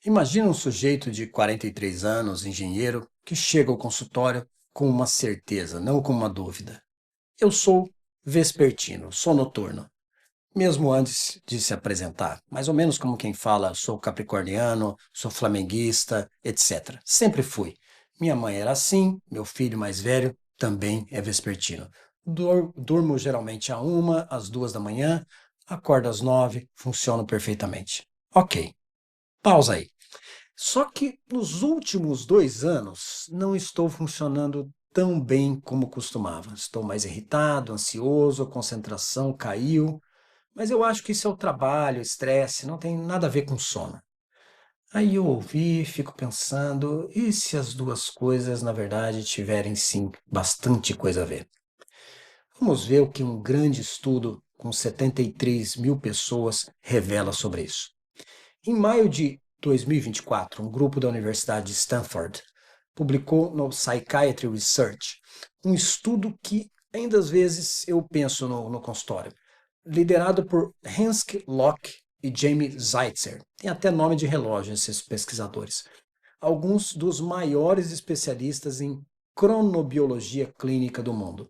Imagina um sujeito de 43 anos, engenheiro, que chega ao consultório com uma certeza, não com uma dúvida. Eu sou vespertino, sou noturno. Mesmo antes de se apresentar, mais ou menos como quem fala, sou capricorniano, sou flamenguista, etc. Sempre fui. Minha mãe era assim, meu filho mais velho também é vespertino. Durmo geralmente às 2 da manhã, acordo às 9, funciono perfeitamente. Ok, pausa aí. Só que nos últimos 2 anos não estou funcionando tão bem como costumava. Estou mais irritado, ansioso, a concentração caiu, mas eu acho que isso é o trabalho, o estresse, não tem nada a ver com sono. Aí eu ouvi, fico pensando, e se as duas coisas, na verdade, tiverem sim bastante coisa a ver? Vamos ver o que um grande estudo com 73 mil pessoas revela sobre isso. Em maio de 2024, um grupo da Universidade de Stanford publicou no Psychiatry Research um estudo que ainda às vezes eu penso no consultório, liderado por Henschke Locke e Jamie Zeitzer. Tem até nome de relógio esses pesquisadores. Alguns dos maiores especialistas em cronobiologia clínica do mundo.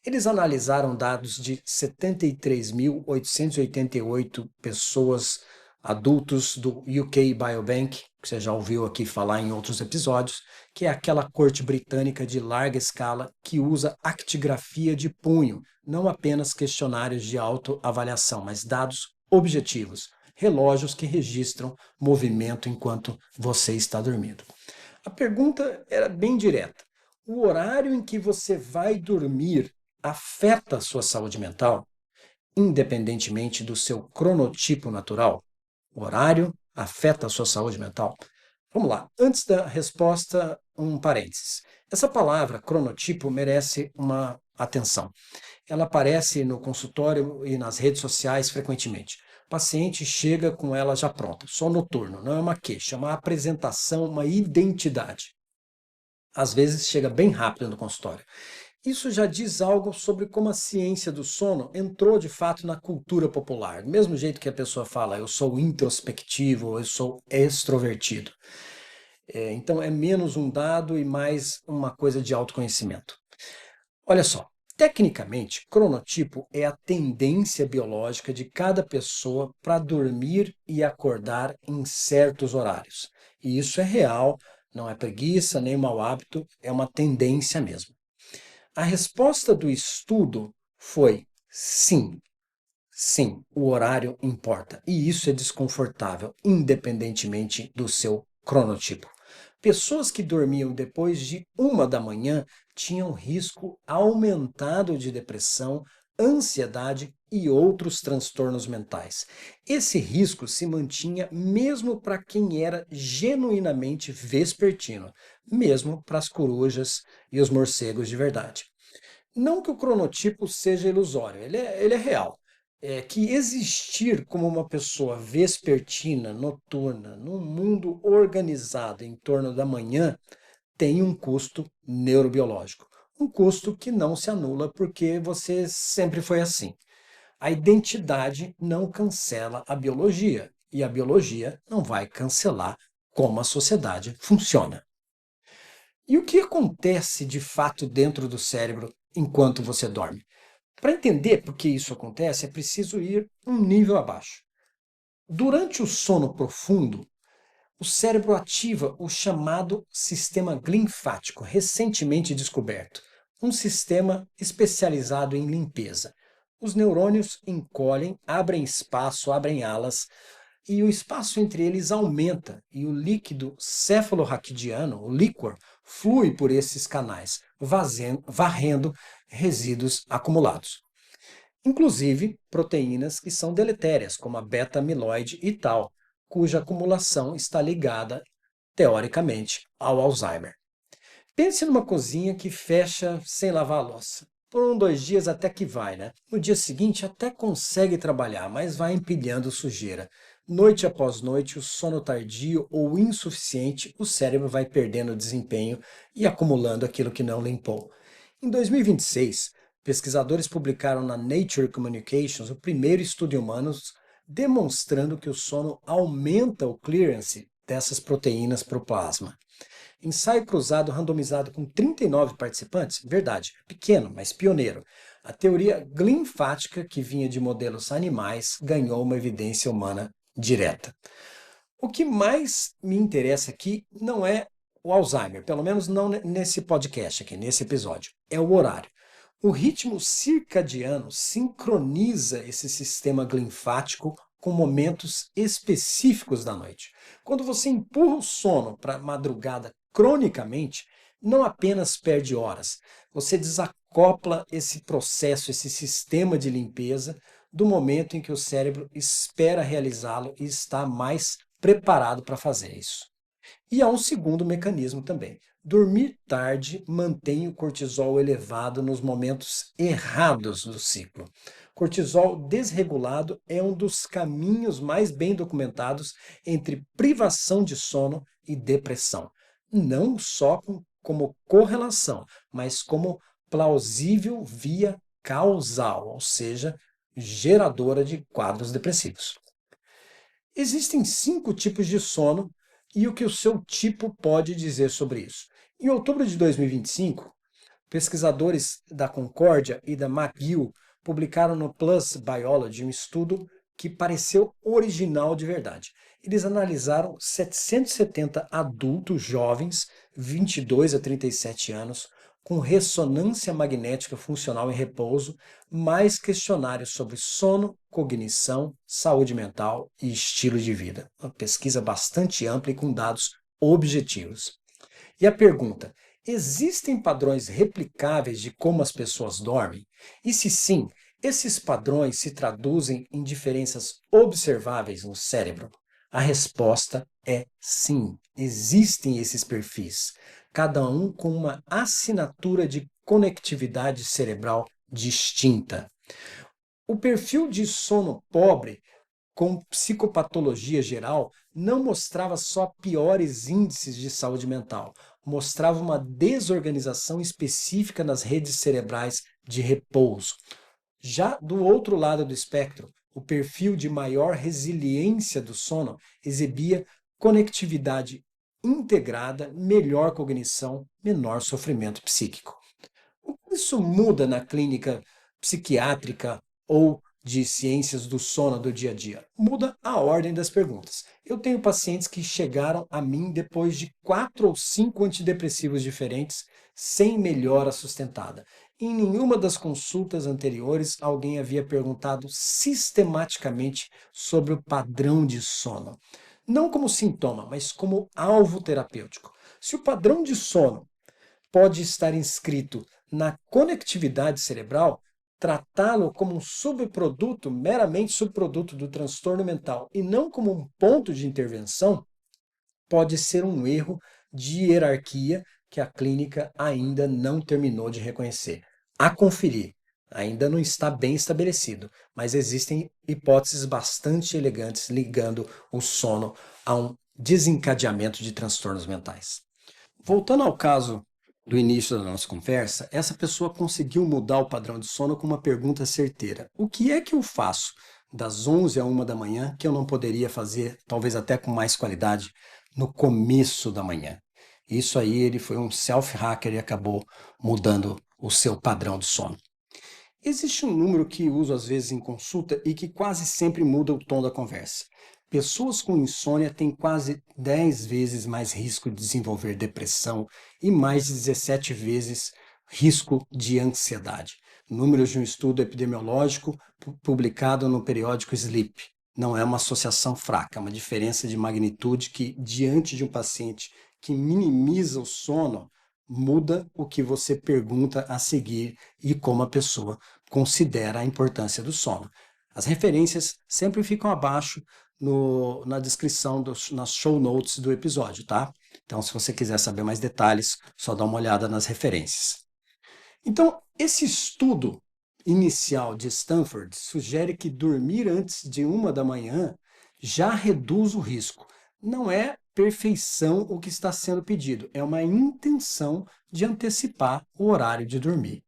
Eles analisaram dados de 73.888 pessoas, adultos do UK Biobank, que você já ouviu aqui falar em outros episódios, que é aquela corte britânica de larga escala que usa actigrafia de punho, não apenas questionários de autoavaliação, mas dados objetivos, relógios que registram movimento enquanto você está dormindo. A pergunta era bem direta. O horário em que você vai dormir afeta a sua saúde mental, independentemente do seu cronotipo natural? O horário afeta a sua saúde mental? Vamos lá. Antes da resposta, um parênteses. Essa palavra cronotipo merece uma atenção. Ela aparece no consultório e nas redes sociais frequentemente. O paciente chega com ela já pronta. Sou noturno, não é uma queixa, é uma apresentação, uma identidade. Às vezes chega bem rápido no consultório. Isso já diz algo sobre como a ciência do sono entrou de fato na cultura popular. Do mesmo jeito que a pessoa fala, eu sou introspectivo, eu sou extrovertido. Então é menos um dado e mais uma coisa de autoconhecimento. Olha só, tecnicamente, cronotipo é a tendência biológica de cada pessoa para dormir e acordar em certos horários. E isso é real, não é preguiça nem mau hábito, é uma tendência mesmo. A resposta do estudo foi sim. Sim, o horário importa. E isso é desconfortável, independentemente do seu cronotipo. Pessoas que dormiam depois de 1 da manhã tinham risco aumentado de depressão, ansiedade e outros transtornos mentais. Esse risco se mantinha mesmo para quem era genuinamente vespertino, mesmo para as corujas e os morcegos de verdade. Não que o cronotipo seja ilusório, ele é real. É que existir como uma pessoa vespertina, noturna, num mundo organizado em torno da manhã, tem um custo neurobiológico. Um custo que não se anula porque você sempre foi assim. A identidade não cancela a biologia, e a biologia não vai cancelar como a sociedade funciona. E o que acontece de fato dentro do cérebro enquanto você dorme? Para entender por que isso acontece, é preciso ir um nível abaixo. Durante o sono profundo, o cérebro ativa o chamado sistema linfático, recentemente descoberto, um sistema especializado em limpeza. Os neurônios encolhem, abrem espaço, abrem alas, e o espaço entre eles aumenta, e o líquido cefalorraquidiano, o líquor, flui por esses canais, varrendo resíduos acumulados. Inclusive proteínas que são deletérias, como a beta-amiloide e tal, cuja acumulação está ligada, teoricamente, ao Alzheimer. Pense numa cozinha que fecha sem lavar a louça. Por 2 dias até que vai, né? No dia seguinte até consegue trabalhar, mas vai empilhando sujeira. Noite após noite, o sono tardio ou insuficiente, o cérebro vai perdendo desempenho e acumulando aquilo que não limpou. Em 2026, pesquisadores publicaram na Nature Communications o primeiro estudo em humanos demonstrando que o sono aumenta o clearance, dessas proteínas para o plasma. Ensaio cruzado randomizado com 39 participantes, verdade, pequeno, mas pioneiro. A teoria glinfática, que vinha de modelos animais, ganhou uma evidência humana direta. O que mais me interessa aqui não é o Alzheimer, pelo menos não nesse podcast aqui, nesse episódio, é o horário. O ritmo circadiano sincroniza esse sistema glinfático com momentos específicos da noite. Quando você empurra o sono para a madrugada cronicamente, não apenas perde horas, você desacopla esse processo, esse sistema de limpeza do momento em que o cérebro espera realizá-lo e está mais preparado para fazer isso. E há um segundo mecanismo também. Dormir tarde mantém o cortisol elevado nos momentos errados do ciclo. Cortisol desregulado é um dos caminhos mais bem documentados entre privação de sono e depressão. Não só como correlação, mas como plausível via causal, ou seja, geradora de quadros depressivos. Existem 5 tipos de sono e o que o seu tipo pode dizer sobre isso. Em outubro de 2025, pesquisadores da Concórdia e da McGill publicaram no PLOS Biology um estudo que pareceu original de verdade. Eles analisaram 770 adultos jovens, 22 a 37 anos, com ressonância magnética funcional em repouso, mais questionários sobre sono, cognição, saúde mental e estilo de vida. Uma pesquisa bastante ampla e com dados objetivos. E a pergunta: existem padrões replicáveis de como as pessoas dormem? E se sim, esses padrões se traduzem em diferenças observáveis no cérebro? A resposta é sim, existem esses perfis, cada um com uma assinatura de conectividade cerebral distinta. O perfil de sono pobre com psicopatologia geral não mostrava só piores índices de saúde mental, mostrava uma desorganização específica nas redes cerebrais de repouso. Já do outro lado do espectro, o perfil de maior resiliência do sono exibia conectividade integrada, melhor cognição, menor sofrimento psíquico. O que isso muda na clínica psiquiátrica ou de ciências do sono do dia a dia? Muda a ordem das perguntas. Eu tenho pacientes que chegaram a mim depois de 4 ou 5 antidepressivos diferentes, sem melhora sustentada. Em nenhuma das consultas anteriores, alguém havia perguntado sistematicamente sobre o padrão de sono. Não como sintoma, mas como alvo terapêutico. Se o padrão de sono pode estar inscrito na conectividade cerebral, tratá-lo como um subproduto, meramente subproduto do transtorno mental e não como um ponto de intervenção, pode ser um erro de hierarquia que a clínica ainda não terminou de reconhecer. A conferir, ainda não está bem estabelecido, mas existem hipóteses bastante elegantes ligando o sono a um desencadeamento de transtornos mentais. Voltando ao caso do início da nossa conversa, essa pessoa conseguiu mudar o padrão de sono com uma pergunta certeira: o que é que eu faço das 11 a 1 da manhã que eu não poderia fazer, talvez até com mais qualidade, no começo da manhã? Isso aí, ele foi um self-hacker e acabou mudando o seu padrão de sono. Existe um número que uso às vezes em consulta e que quase sempre muda o tom da conversa. Pessoas com insônia têm quase 10 vezes mais risco de desenvolver depressão e mais de 17 vezes risco de ansiedade. Números de um estudo epidemiológico publicado no periódico Sleep. Não é uma associação fraca, é uma diferença de magnitude que, diante de um paciente que minimiza o sono, muda o que você pergunta a seguir e como a pessoa considera a importância do sono. As referências sempre ficam abaixo na descrição, nas show notes do episódio, tá? Então, se você quiser saber mais detalhes, só dá uma olhada nas referências. Então, esse estudo inicial de Stanford sugere que dormir antes de 1 da manhã já reduz o risco. Não é perfeição o que está sendo pedido, é uma intenção de antecipar o horário de dormir.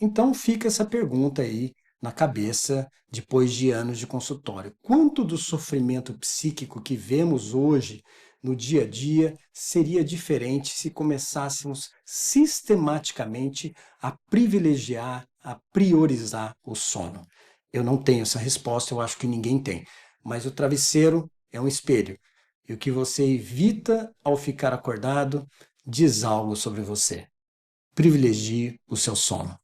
Então fica essa pergunta aí na cabeça depois de anos de consultório. Quanto do sofrimento psíquico que vemos hoje no dia a dia seria diferente se começássemos sistematicamente a privilegiar, a priorizar o sono? Eu não tenho essa resposta, eu acho que ninguém tem. Mas o travesseiro é um espelho. E o que você evita ao ficar acordado diz algo sobre você. Privilegie o seu sono.